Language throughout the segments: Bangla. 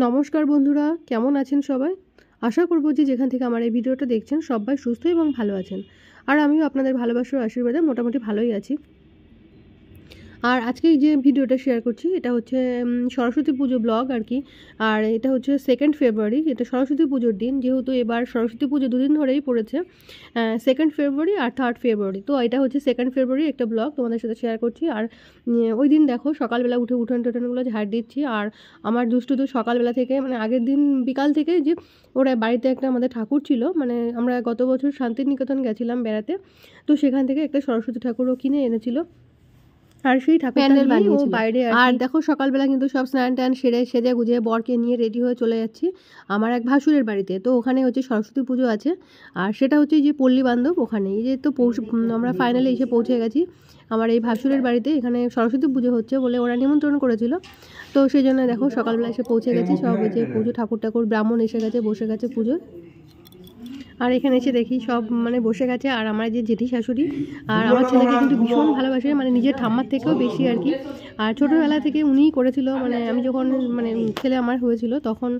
নমস্কার বন্ধুরা, কেমন আছেন সবাই? আশা করব যে যেখান থেকে আমার এই ভিডিওটা দেখছেন সবাই সুস্থ এবং ভালো আছেন। আর আমিও আপনাদের ভালোবাসার আশীর্বাদে মোটামুটি ভালোই আছি। আর আজকে এই যে ভিডিওটা শেয়ার করছি এটা হচ্ছে সরস্বতী পুজো ব্লগ আর কি। আর এটা হচ্ছে 2nd ফেব্রুয়ারি, এটা সরস্বতী পুজোর দিন। যেহেতু এবার সরস্বতী পুজো দুদিন ধরেই পড়েছে, 2nd ফেব্রুয়ারি আর 3rd ফেব্রুয়ারি। তো এটা হচ্ছে 2nd ফেব্রুয়ারি একটা ব্লগ তোমাদের সাথে শেয়ার করছি। আর ওই দিন দেখো সকালবেলা উঠে উঠোন টোটনগুলো ঝাড় দিচ্ছি। আর আমার দুষ্টু তো সকালবেলা থেকে মানে আগের দিন বিকাল থেকে যে ওরা বাড়িতে একটা আমাদের ঠাকুর ছিল, মানে আমরা গত বছর শান্তিনিকেতন গেছিলাম বেড়াতে, তো সেখান থেকে একটা সরস্বতী ঠাকুরও কিনে এনেছিল। আর সেই ঠাকুরটা বানিয়েছিল বাইরে। আর দেখো সকালবেলা কিন্তু সব স্নান টান সেজে গুজে বরকে নিয়ে রেডি হয়ে চলে যাচ্ছি আমার এক ভাসুরের বাড়িতে। তো ওখানে হচ্ছে সরস্বতী পুজো আছে, আর সেটা হচ্ছে যে পল্লী বান্ধব ওখানে। এই যে তো আমরা ফাইনালি এসে পৌঁছে গেছি আমার এই ভাসুরের বাড়িতে। এখানে সরস্বতী পুজো হচ্ছে বলে ওরা নিমন্ত্রণ করেছিল, তো সেই জন্য দেখো সকালবেলা এসে পৌঁছে গেছি। সব যে পুজো ঠাকুর ব্রাহ্মণ এসে গেছে, বসে গেছে পুজো। আর এখানে এসে দেখি সব মানে বসে গেছে। আর আমার যে জেঠি শাশুড়ি আর আমার ছেলেকে কিন্তু ভীষণ ভালোবাসে, মানে নিজের ঠাম্মার থেকেও বেশি আর কি। আর ছোটোবেলা থেকে উনিই করেছিল, মানে আমি যখন মানে ছেলে আমার হয়েছিল তখন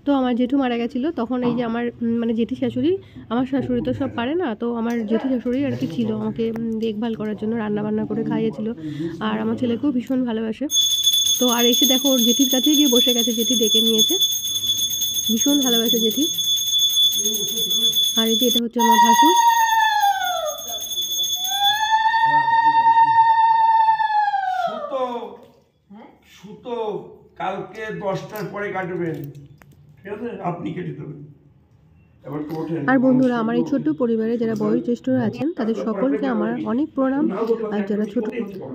তো আমার জেঠু মারা গেছিলো, তখন এই যে আমার মানে জেঠি শাশুড়ি, আমার শাশুড়ি তো সব পারে না, তো আমার জেঠি শাশুড়ি আর কি ছিল আমাকে দেখভাল করার জন্য, রান্না বান্না করে খাইয়েছিল। আর আমার ছেলেকেও ভীষণ ভালোবাসে। তো আর এসে দেখো ওর জেঠির কাছেই গিয়ে বসে গেছে, জেঠি ডেকে নিয়েছে, ভীষণ ভালোবাসে জেঠি। আর এই যে এটা হচ্ছে আমার ভাসুর। সুতো কালকে 10টার পরে কাটবেন, ঠিক আছে? আপনি কেটে দেবেন। আর বন্ধুরা, আমার এই ছোট্ট পরিবারে যারা বয়োজ্যেষ্ঠরা আছেন তাদের সকলকে আমার অনেক প্রণাম। আর যারা ছোট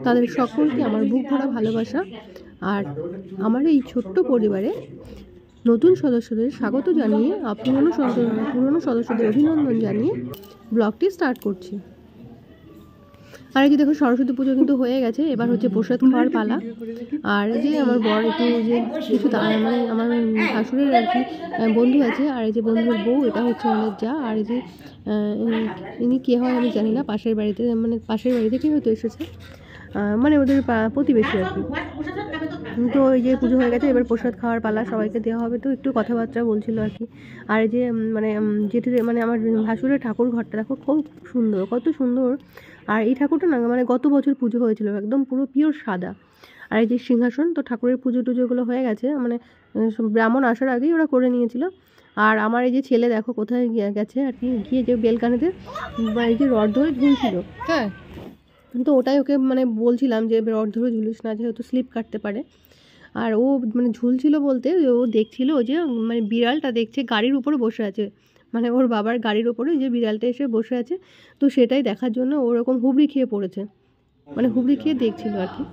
তাদের সকলকে আমার বুক ভরা ভালোবাসা। আর আমার এই ছোট্ট পরিবারে নতুন সদস্যদের স্বাগত জানিয়ে পুরনো সদস্যদের অভিনন্দন জানিয়ে ব্লগটি স্টার্ট করছি। আর এই যে দেখো সরস্বতী পুজো কিন্তু হয়ে গেছে, এবার হচ্ছে প্রসাদ খাওয়ার পালা। আর এই যে আমার বর একটু যে কিছু মানে আমার শাশুড়ির আর কি বন্ধু আছে, আর এই যে বন্ধুর বউ, এটা হচ্ছে আমাদের যা। আর এই যে ইনি কে হয় আমি জানি না, পাশের বাড়িতে মানে পাশের বাড়ি থেকে হয়তো এসেছে, মানে ওদের প্রতিবেশী আর কি। তো এই যে পুজো হয়ে গেছে, এবার প্রসাদ খাওয়ার পালা, সবাইকে দেওয়া হবে। তো একটু কথাবার্তা বলছিল আর কি। আর এই যে মানে যেটি মানে আমার ভাসুরের ঠাকুর ঘরটা দেখো খুব সুন্দর, কত সুন্দর। আর এই ঠাকুরটা না মানে গত বছর পুজো হয়েছিল, একদম পুরো পিওর সাদা। আর এই যে সিংহাসন, তো ঠাকুরের পুজো টুজোগুলো হয়ে গেছে, মানে ব্রাহ্মণ আসার আগেই ওরা করে নিয়েছিল। আর আমার এই যে ছেলে দেখো কোথায় গেছে আর কি, গিয়ে যে বেলকানিতে এই যে রড ধরে ঝুলছিল। হ্যাঁ, তো ওটাই ওকে মানে বলছিলাম যে রড ধরে ঝুলিস না, যেহেতু স্লিপ কাটতে পারে। আর ও মানে ঝুলছিল বলতে ও দেখছিল যে মানে বিড়ালটা দেখছে গাড়ির উপরে বসে আছে, মানে ওর বাবার গাড়ির ওপরে যে বিড়ালটা এসে বসে আছে, তো সেটাই দেখার জন্য ওরকম হুবড়ি খেয়ে পড়েছে, মানে হুবড়ি খেয়ে দেখছিল আর কি।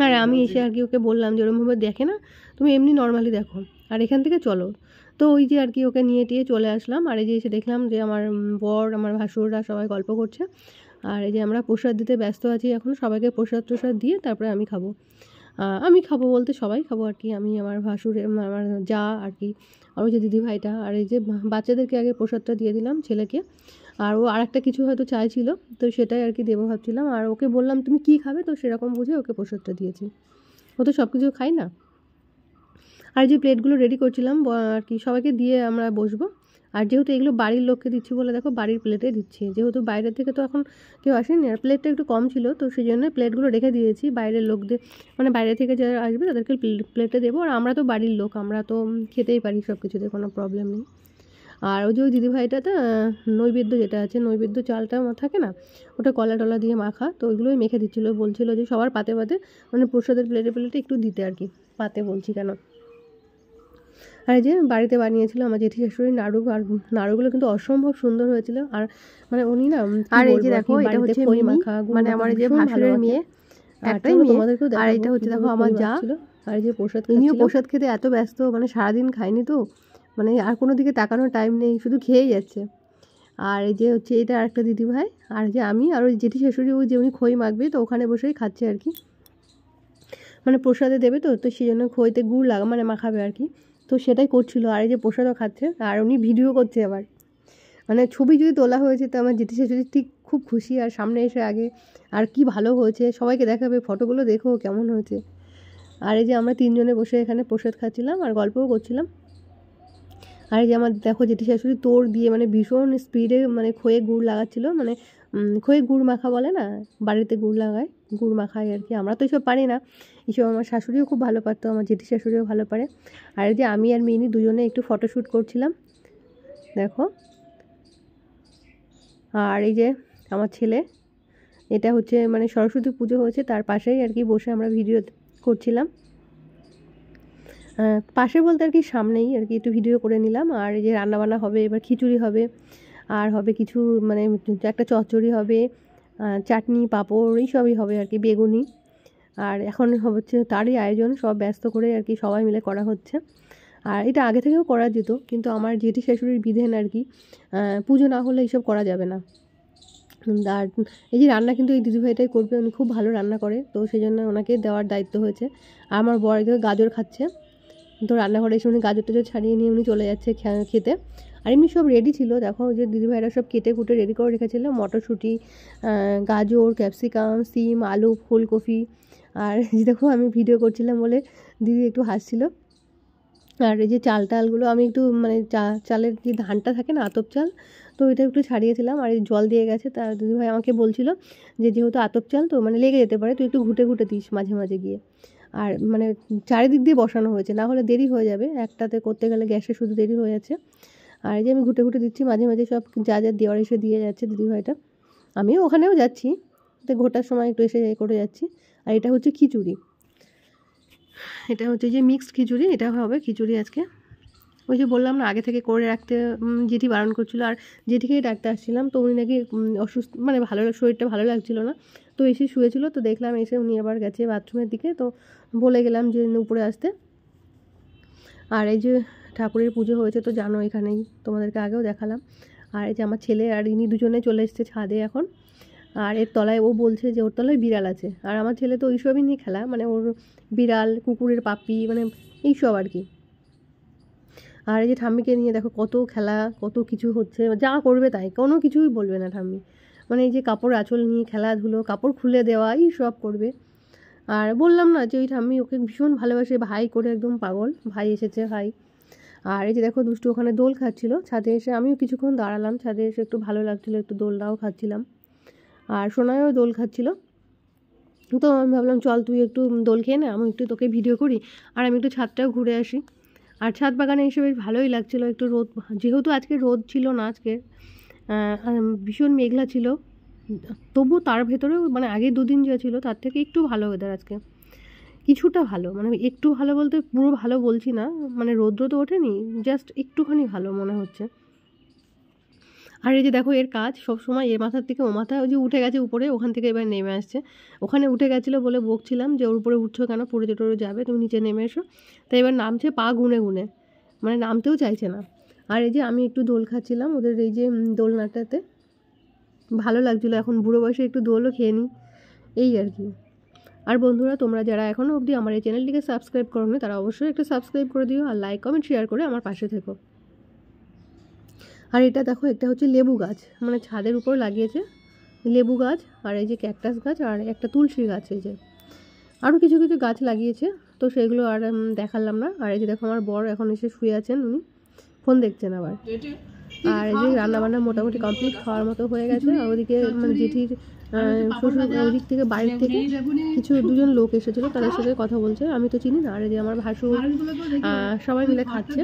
আর আমি এসে আর কি ওকে বললাম যে ওরকমভাবে দেখে না, তুমি এমনি নর্মালি দেখো, আর এখান থেকে চলো। তো ওই যে আর কি ওকে নিয়ে টিয়ে চলে আসলাম। আর এই যে এসে দেখলাম যে আমার বর আমার ভাসুররা সবাই গল্প করছে। আর এই যে আমরা প্রসাদ দিতে ব্যস্ত আছি এখন, সবাইকে প্রসাদ দিয়ে তারপরে আমি খাবো বলতে সবাই খাবো আর কি। আমি আমার ভাসুর আমার যা আর কি, আর ওই যে দিদিভাইটা। আর এই যে বাচ্চাদেরকে আগে প্রসাদটা দিয়ে দিলাম ছেলেকে, আর ও আরেকটা কিছু হয়তো চাইছিল, তো সেটাই আর কি দেবো ভাবছিলাম। আর ওকে বললাম তুমি কী খাবে, তো সেরকম বুঝে ওকে প্রসাদটা দিয়েছি, ও তো সব কিছু খাই না। আর যে প্লেটগুলো রেডি করছিলাম আর কি, সবাইকে দিয়ে আমরা বসবো। আর যেহেতু এগুলো বাড়ির লোককে দিচ্ছি বলে দেখো বাড়ির প্লেটে দিচ্ছি, যেহেতু বাইরের থেকে তো এখন কেউ আসেনি, আর প্লেটটা একটু কম ছিল, তো সেই জন্য প্লেটগুলো রেখে দিয়েছি বাইরের লোকদের, মানে বাইরে থেকে যারা আসবে তাদেরকে প্লেটে দেবো। আর আমরা তো বাড়ির লোক, আমরা তো খেতেই পারি সব কিছুতে, কোনো প্রবলেম নেই। আর ওই যে ওই দিদিভাইটাতে নৈবেদ্য যেটা আছে, নৈবেদ্য চালটা থাকে না, ওটা কলা টলা দিয়ে মাখা, তো ওইগুলোই মেখে দিচ্ছিলো। বলছিল যে সবার পাতে মানে প্রসাদের প্লেটে একটু দিতে আর কি, পাতে বলছি কেন। আর এই যে বাড়িতে বানিয়েছিল আমার জেঠি শাশুড়ি নাড়ু, আর নাড়ুগুলো কিন্তু অসম্ভব সুন্দর হয়েছিল। আর মানে উনি না, আর এই যে দেখো এটা হচ্ছে খই মাখা, মানে আমার যে ভাসুরের মেয়ে একটাই মেয়ে, আর এটা হচ্ছে দেখো আমার যা। আর এই যে প্রসাদ খেতে এত ব্যস্ত, মানে সারাদিন খায়নি তো, মানে আর কোনো দিকে তাকানোর টাইম নেই, শুধু খেয়েই যাচ্ছে। আর এই যে হচ্ছে এটা আরেকটা দিদিভাই, আর যে আমি আর ওই জেঠি শাশুড়ি, ওই যে উনি খই মাখবে, তো ওখানে বসেই খাচ্ছে আর কি, মানে প্রসাদে দেবে তো, তো সেই জন্য খইতে গুড় মানে মাখাবে আর কি, তো সেটাই করছিল। আর এই যে প্রসাদও খাচ্ছে, আর উনি ভিডিও করছে আবার, মানে ছবি যদি তোলা হয়েছে তো আমার জেঠি শাশুড়ি ঠিক খুব খুশি। আর সামনে এসে আগে আর কি ভালো হয়েছে সবাইকে দেখাবে, ফটোগুলো দেখো কেমন হয়েছে। আর এই যে আমরা তিনজনে বসে এখানে প্রসাদ খাচ্ছিলাম আর গল্পও করছিলাম। আর এই যে আমার দেখো জেঠি শাশুড়ি তোর দিয়ে মানে ভীষণ স্পিডে মানে খয়ে গুড় লাগাচ্ছিল, মানে খয়ে গুড় মাখা বলে না, বাড়িতে গুড় লাগায়, গুড় মাখায় আর কি। আমরা তো এসব পারি না, এসব আমার শাশুড়িও খুব ভালো পারতো, আমার জেঠি শাশুড়িও ভালো পারে। আর এই যে আমি আর মিনি দুজনে একটু ফটোশ্যুট করছিলাম দেখো। আর এই যে আমার ছেলে, এটা হচ্ছে মানে সরস্বতী পুজো হয়েছে তার পাশেই আর কি বসে আমরা ভিডিও করছিলাম। পাশে বলতে আর কি সামনেই আর কি একটু ভিডিও করে নিলাম। আর এই যে রান্নাবান্না হবে, এবার খিচুড়ি হবে, আর হবে কিছু মানে একটা চচ্চড়ি হবে, চাটনি পাঁপড় এইসবই হবে আর কি, বেগুনি। আর এখন হচ্ছে তারই আয়োজন, সব ব্যস্ত করে আর কি সবাই মিলে করা হচ্ছে। আর এটা আগে থেকেও করা যেত, কিন্তু আমার জেঠি শাশুড়ির বিধান আর কি, পুজো না হলে এইসব করা যাবে না। আর এই যে রান্না কিন্তু এই দিদিভাইটাই করবে, উনি খুব ভালো রান্না করে, তো সেই জন্য ওনাকে দেওয়ার দায়িত্ব হয়েছে। আর আমার বর গাজর খাচ্ছে, তো রান্নাঘরে এসে উনি গাজর টাজর ছাড়িয়ে নিয়ে উনি চলে যাচ্ছে খেতে। আর এমনি সব রেডি ছিল দেখো, যে দিদিভাইরা সব কেটে কুটে রেডি করে রেখেছিল, মটরশুঁটি, গাজর, ক্যাপসিকাম, সিম, আলু, ফুলকপি। আর দেখো আমি ভিডিও করছিলাম বলে দিদি একটু হাসছিল। আর এই যে চালগুলো আমি একটু মানে চালের যে ধানটা থাকে না, আতপ চাল, তো এটা একটু ছাড়িয়েছিলাম। আর এই জল দিয়ে গেছে, তা দিদিভাই আমাকে বলছিল যে যেহেতু আতপ চাল তো মানে লেগে যেতে পারে, তুই একটু ঘুটে ঘুটে দিস মাঝে মাঝে গিয়ে। আর মানে চারিদিক দিয়ে বসানো হয়েছে, না হলে দেরি হয়ে যাবে, একটাতে করতে গেলে গ্যাসে শুধু দেরি হয়ে যাচ্ছে। আর এই যে আমি ঘুটে ঘুটে দিচ্ছি, মাঝে মাঝে সব যা যা দেওয়ার এসে দিয়ে যাচ্ছে দিদিভাইটা, আমিও ওখানেও যাচ্ছি, তো ঘোটার সময় একটু এসে করে যাচ্ছি। আর এটা হচ্ছে খিচুড়ি, এটা হচ্ছে যে মিক্সড খিচুড়ি, এটা হবে খিচুড়ি আজকে। ওই যে বললাম না আগে থেকে করে রাখতে, জেঠি বারণ করছিল, আর জেঠিকেই ডাকতে আসছিলাম, তো উনি নাকি অসুস্থ, মানে শরীরটা ভালো লাগছিল না, তো এসে শুয়েছিল, তো দেখলাম এসে উনি আবার গেছে বাথরুমের দিকে, তো বলে গেলাম যে উপরে আসতে। আর এই যে ঠাকুরের পুজো হয়েছে তো জানো, এখানেই তোমাদেরকে আগেও দেখালাম। আর এই যে আমার ছেলে আর ইনি দুজনে চলে এসছে ছাদে এখন। আর এর তলায় ও বলছে যে ওর তলায় বিড়াল আছে, আর আমার ছেলে তো ওইসবই নিয়ে খেলা, মানে ওর বিড়াল, কুকুরের পাপি, মানে এইসব আর কি। আর এই যে ঠাম্মিকে নিয়ে দেখো কত খেলা, কত কিছু হচ্ছে, যা করবে তাই, কোনো কিছুই বলবে না ঠাম্মি, মানে এই যে কাপড় আঁচল নিয়ে খেলাধুলো, কাপড় খুলে দেওয়া, এই সব করবে। আর বললাম না যে ওই ঠাম্মি ওকে ভীষণ ভালোবাসে, ভাই করে একদম পাগল, ভাই এসেছে ভাই। আর এই যে দেখো দুষ্টু ওখানে দোল খাচ্ছিল ছাদে এসে, আমিও কিছুক্ষণ দাঁড়ালাম ছাদে এসে, একটু ভালো লাগছিলো, একটু দোলটাও খাচ্ছিলাম। আর সোনায়ও দোল খাচ্ছিল, তো আমি ভাবলাম চল তুই একটু দোল খেয়ে নে, আমি একটু তোকে ভিডিও করি, আর আমি একটু ছাদটাও ঘুরে আসি। আর ছাদ বাগানে এসে বেশ ভালোই লাগছিলো, একটু রোদ, যেহেতু আজকে রোদ ছিল না, আজকে ভীষণ মেঘলা ছিল, তবু তার ভেতরেও মানে আগে দুদিন যা ছিল তার থেকে একটু ভালো ওয়েদার আজকে, কিছুটা ভালো, মানে একটু ভালো বলতে পুরো ভালো বলছি না, মানে রৌদ্র তো ওঠেনি, জাস্ট একটুখানি ভালো মনে হচ্ছে। আর এই যে দেখো এর কাজ সব সময় এর মাথার থেকে ও মাথায়, ওই যে উঠে গেছে উপরে, ওখান থেকে এবার নেমে আসছে, ওখানে উঠে গেছিলো বলে বকছিলাম যে ওর উপরে উঠছো কেন, পড়ে যেটোরে যাবে, তুমি নিচে নেমে এসো, তাই এবার নামছে পা গুনে গুনে, মানে নামতেও চাইছে না। আর এই যে আমি একটু দোল খাচ্ছিলাম ওদের এই যে দোলনাটাতে, ভালো লাগছিলো, এখন বুড়ো বয়সে একটু দোলও খেয়ে নিই, এই আর কি। আর বন্ধুরা তোমরা যারা এখনও অবধি আমার এই চ্যানেলটিকে সাবস্ক্রাইব করো না, তারা অবশ্যই একটা সাবস্ক্রাইব করে দিও, আর লাইক কমেন্ট শেয়ার করে আমার পাশে থেকো। আর এটা দেখো, একটা হচ্ছে লেবু গাছ, মানে ছাদের উপর লাগিয়েছে লেবু গাছ, আর এই যে ক্যাকটাস গাছ, আর একটা তুলসী গাছ, এই যে আরও কিছু কিছু গাছ লাগিয়েছে, তো সেগুলো আর দেখালাম না। আর এই যে দেখো আমার বর এখন এসে শুয়ে আছেন, উনি ফোন দেখছেন আবার। আর এই যে রান্নাবান্না মোটামুটি কমপ্লিট, খাওয়ার মতো হয়ে গেছে। আর ওদিকে মানে জেঠির শ্বশুর ওদিক থেকে বাড়ির থেকে কিছু দুজন লোক এসেছিলো, তাদের সাথে কথা বলছে, আমি তো চিনি না। আর এই যে আমার ভাসুর, সবাই মিলে খাচ্ছে।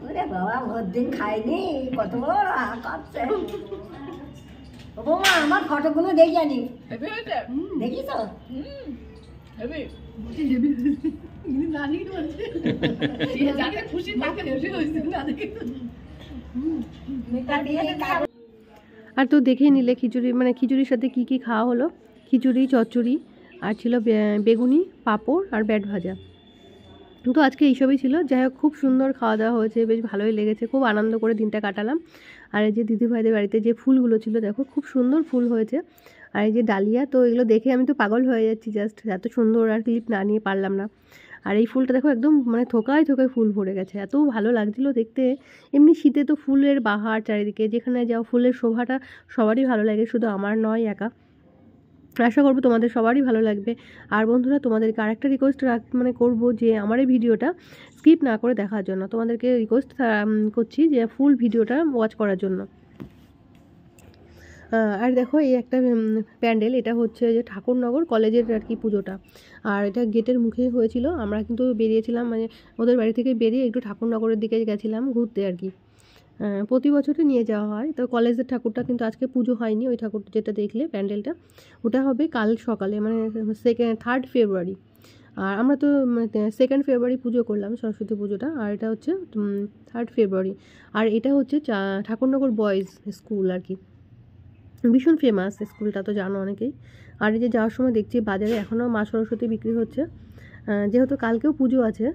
ওরে বাবা, ভোর দিন খাইনি, কত বড় কাঁপছে। ও বৌমা, আমার ফটোগুলো দেখি জানি, দেখি তো আর তো দেখেই নিলে খিচুড়ি, মানে খিচুড়ির সাথে কি কি খাওয়া হলো, খিচুড়ি, চচ্চড়ি, আর ছিল বেগুনি, পাঁপড়, আর ব্যাট ভাজা। তো আজকে এইসবই ছিল। যাই হোক, খুব সুন্দর খাওয়া দাওয়া হয়েছে, বেশ ভালোই লেগেছে, খুব আনন্দ করে দিনটা কাটালাম। আর এই যে দিদিভাইদের বাড়িতে যে ফুলগুলো ছিল দেখো, খুব সুন্দর ফুল হয়েছে। আর এই যে ডালিয়া, তো এগুলো দেখে আমি তো পাগল হয়ে যাচ্ছি, জাস্ট এত সুন্দর, আর ক্লিপ না নিয়ে পারলাম না। আর এই ফুলটা দেখো একদম মানে থোকায় থোকায় ফুল ভরে গেছে, এত ভালো লাগছিলো দেখতে। এমনি শীতে তো ফুলের বাহার চারিদিকে, যেখানে যাও ফুলের শোভাটা সবারই ভালো লাগে, শুধু আমার নয় একা। আশা করবো তোমাদের সবারই ভালো লাগবে। আর বন্ধুরা, তোমাদেরকে আরেকটা রিকোয়েস্ট মানে করবো যে আমার এই ভিডিওটা স্কিপ না করে দেখার জন্য। তোমাদেরকে রিকোয়েস্ট করছি যে ফুল ভিডিওটা ওয়াচ করার জন্য। আর দেখো এই একটা প্যান্ডেল, এটা হচ্ছে যে ঠাকুরনগর কলেজের আর কি পুজোটা। আর এটা গেটের মুখে হয়েছিল। আমরা কিন্তু বেরিয়েছিলাম, মানে ওদের বাড়ি থেকে বেরিয়ে একটু ঠাকুরনগরের দিকে গেছিলাম ঘুরতে আর কি। প্রতি বছরই নিয়ে যাওয়া হয়। তো কলেজের ঠাকুরটা কিন্তু আজকে পুজো হয়নি, ওই ঠাকুরটা যেটা দেখলে প্যান্ডেলটা, ওটা হবে কাল সকালে, মানে 3rd ফেব্রুয়ারি। আর আমরা তো 2nd ফেব্রুয়ারি পুজো করলাম সরস্বতী পুজোটা, আর এটা হচ্ছে 3rd ফেব্রুয়ারি। আর এটা হচ্ছে ঠাকুরনগর বয়েজ স্কুল আর কি, ভীষণ ফেমাস স্কুলটা, তো জানো অনেকেই। আর এই যে যাওয়ার সময় দেখছি বাজারে এখনও মা সরস্বতী বিক্রি হচ্ছে। যেহেতু কালকেও পুজো আছে,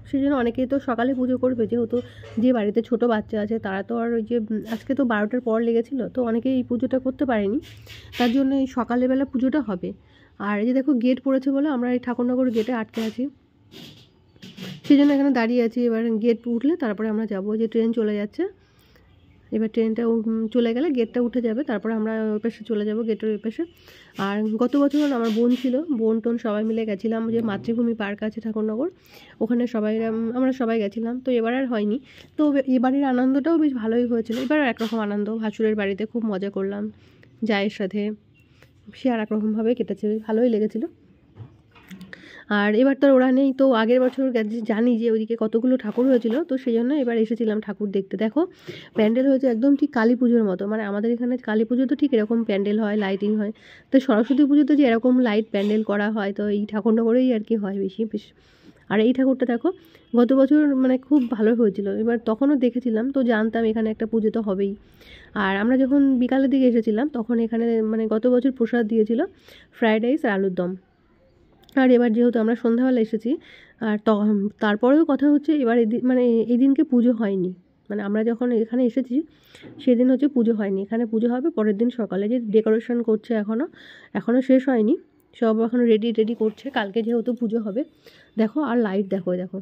সেই জন্য অনেকেই তো সকালে পুজো করবে, যেহেতু যে বাড়িতে ছোট বাচ্চা আছে তারা তো আর ওই যে আজকে তো 12টার পর লেগেছিলো, তো অনেকেই এই পুজোটা করতে পারেনি, তার জন্য এই সকালবেলা পুজোটা হবে। আর এই যে দেখো গেট পড়েছে বলে আমরা এই ঠাকুরনগর গেটে আটকে আছি, সেই জন্য এখানে দাঁড়িয়ে আছি। এবার গেট উঠলে তারপরে আমরা যাব, যে ট্রেন চলে যাচ্ছে। এবার ট্রেনটা চলে গেলে গেটটা উঠে যাবে, তারপরে আমরা ওই পাশে চলে যাব, গেটের ওই পাশে। আর গত বছর আমার বোন ছিল, বোন টোন সবাই মিলে গেছিলাম, যে মাতৃভূমি পার্ক আছে ঠাকুরনগর, ওখানে আমরা সবাই গেছিলাম। তো এবার আর হয়নি। তো এবারের আনন্দটাও বেশ ভালোই হয়েছিল। এবার একরকম আনন্দ, ভাসুরের বাড়িতে খুব মজা করলাম জায়ের সাথে, সে আর একরকমভাবে কেটেছে, ভালোই লেগেছিলো। আর এবার তো ওরা নেই, তো আগের বছর জানি যে ওইদিকে কতগুলো ঠাকুর হয়েছিল, তো সেই জন্য এবার এসেছিলাম ঠাকুর দেখতে। দেখো প্যান্ডেল হয়েছে একদম ঠিক কালী পুজোর মতো, মানে আমাদের এখানে কালী পুজো তো ঠিক এরকম প্যান্ডেল হয়, লাইটিং হয়। তো সরস্বতী পুজোতে যে এরকম লাইট প্যান্ডেল করা হয়, তো এই ঠাকুরনগরেই আর কি হয় বেশি। আর এই ঠাকুরটা দেখো গত বছর মানে খুব ভালো হয়েছিল, এবার তখনও দেখেছিলাম, তো জানতাম এখানে একটা পুজো তো হবেই। আর আমরা যখন বিকালের দিকে এসেছিলাম তখন এখানে মানে গত বছর প্রসাদ দিয়েছিল ফ্রায়েড রাইস আর আলুর দম। আর এবার যেহেতু আমরা সন্ধ্যাবেলা এসেছি, আর তারপরেও কথা হচ্ছে এবার মানে এই দিনকে পুজো হয়নি, মানে আমরা যখন এখানে এসেছি সেদিন হচ্ছে পুজো হয়নি, এখানে পুজো হবে পরের দিন সকালে। যে ডেকোরেশন করছে এখনও শেষ হয়নি, সব এখনও রেডি করছে, কালকে যেহেতু পুজো হবে। দেখো আর লাইট দেখো, দেখো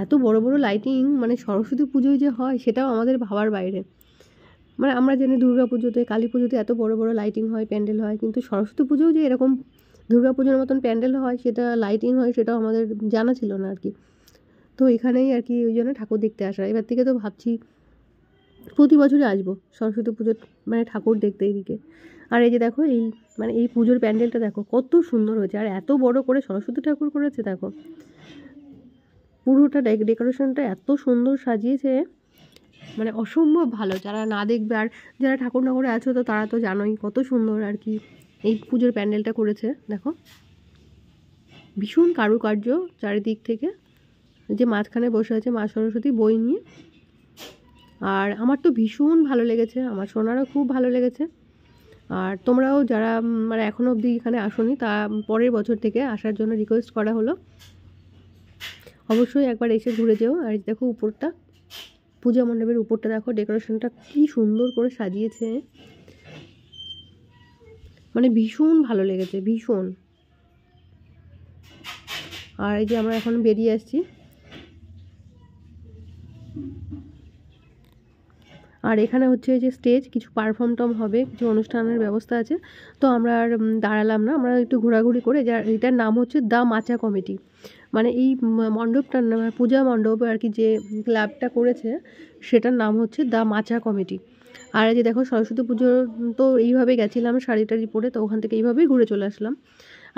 এত বড় বড় লাইটিং, মানে সরস্বতী পুজোয় যে হয় সেটাও আমাদের ভাবার বাইরে। মানে আমরা জানি দুর্গা পুজোতে, কালী পুজোতে এত বড় বড় লাইটিং হয়, প্যান্ডেল হয়, কিন্তু সরস্বতী পুজোও যে এরকম দুর্গা পুজোর মতন প্যান্ডেল হয়, সেটা লাইটিং হয়, সেটাও আমাদের জানা ছিল না আর কি। তো এখানেই আর কি ওই জন্য ঠাকুর দেখতে আসা। এবার থেকে তো ভাবছি প্রতি বছরই আসবো সরস্বতী পুজোর মানে ঠাকুর দেখতে এইদিকে। আর এই যে দেখো এই মানে এই পুজোর প্যান্ডেলটা দেখো কত সুন্দর হয়েছে, আর এত বড় করে সরস্বতী ঠাকুর করেছে দেখো, পুরোটা ডেকোরেশনটা এত সুন্দর সাজিয়েছে, মানে অসম্ভব ভালো। যারা না দেখবে, আর যারা ঠাকুরনগরে আছো তো তারা তো জানোই কত সুন্দর আর কি এই পুজোর প্যান্ডেলটা করেছে। দেখো ভীষণ কারুকার্য চারিদিক থেকে, যে মাঝখানে বসে আছে মা সরস্বতী বই নিয়ে। আর আমার তো ভীষণ ভালো লেগেছে, আমার সোনারও খুব ভালো লেগেছে। আর তোমরাও যারা মানে এখনও অবধি এখানে আসোনি, তা পরের বছর থেকে আসার জন্য রিকোয়েস্ট করা হলো, অবশ্যই একবার এসে ঘুরে যেও। আর দেখো উপরটা, পূজা মণ্ডপের উপরটা দেখো ডেকোরেশনটা কি সুন্দর করে সাজিয়েছে, মানে ভীষণ ভালো লেগেছে, ভীষণ। আর এই যে আমরা এখন বেরিয়ে আসছি, আর এখানে হচ্ছে যে স্টেজ, কিছু পারফর্ম টম হবে, কিছু অনুষ্ঠানের ব্যবস্থা আছে। তো আমরা আর দাঁড়ালাম না, আমরা একটু ঘোরাঘুরি করে, এটার নাম হচ্ছে দ্য মাচা কমিটি। মানে এই মণ্ডপটার নাম, পূজা মণ্ডপ আর কি, যে ক্লাবটা করেছে সেটার নাম হচ্ছে দ্য মাচা কমিটি। আর এই যে দেখো সরস্বতী পুজো তো এইভাবে গেছিলাম শাড়ি টাড়ি পরে, তো ওখান থেকে এইভাবেই ঘুরে চলে আসলাম।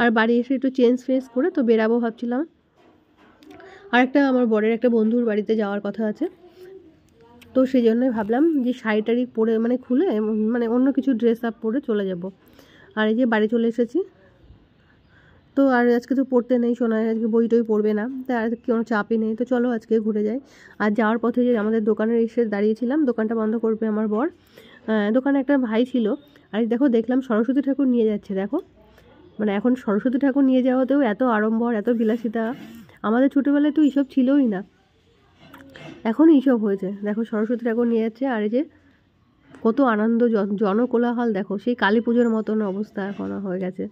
আর বাড়ি এসে একটু চেঞ্জ ফেঞ্জ করে তো বেরাবো ভাবছিলাম। আর একটা আমার বরের একটা বন্ধুর বাড়িতে যাওয়ার কথা আছে, তো সেই জন্যই ভাবলাম যে শাড়ি টাড়ি পরে মানে খুলে মানে অন্য কিছু ড্রেস আপ পরে চলে যাব। আর এই যে বাড়ি চলে এসেছি, তো আর আজকে তো পড়তে নেই, সোনার আজকে বই টই পড়বে না, তাই আর কোনো চাপই নেই। তো চলো আজকে ঘুরে যাই। আর যাওয়ার পথে যে আমাদের দোকানে এসে দাঁড়িয়েছিলাম, দোকানটা বন্ধ করবে আমার বর, দোকানে একটা ভাই ছিল। আর দেখো দেখলাম সরস্বতী ঠাকুর নিয়ে যাচ্ছে, দেখো মানে এখন সরস্বতী ঠাকুর নিয়ে যাওয়াতেও এত আড়ম্বর, এত বিলাসিতা, আমাদের ছোটোবেলায় তো এইসব ছিলই না, এখন এইসব হয়েছে। দেখো সরস্বতী ঠাকুর নিয়ে যাচ্ছে, আর এই যে কত আনন্দ, জনকোলাহল দেখো, সেই কালী পুজোর মতন অবস্থা এখনও হয়ে গেছে।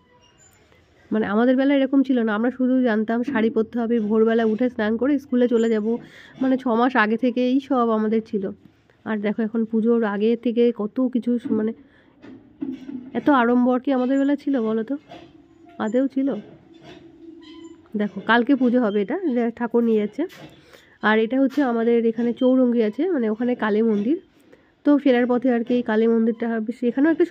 মানে আমাদের বেলায় এরকম ছিল না, আমরা শুধু জানতাম শাড়ি পরতে হবে, ভোরবেলা উঠে স্নান করে স্কুলে চলে যাব, মানে 6 মাস আগে থেকে এই সব আমাদের ছিল। আর দেখো এখন পুজোর আগে থেকে কত কিছু মানে এত আড়ম্বর কি আমাদের বেলা ছিল বলো তো, আদেও ছিল? দেখো কালকে পুজো হবে, এটা ঠাকুর নিয়ে যাচ্ছে। আর এটা হচ্ছে আমাদের এখানে চৌরঙ্গি আছে, মানে ওখানে কালী মন্দির। তো ফেরার পথে আর কি এই কালী মন্দিরটা, বেশ এখানেও একটা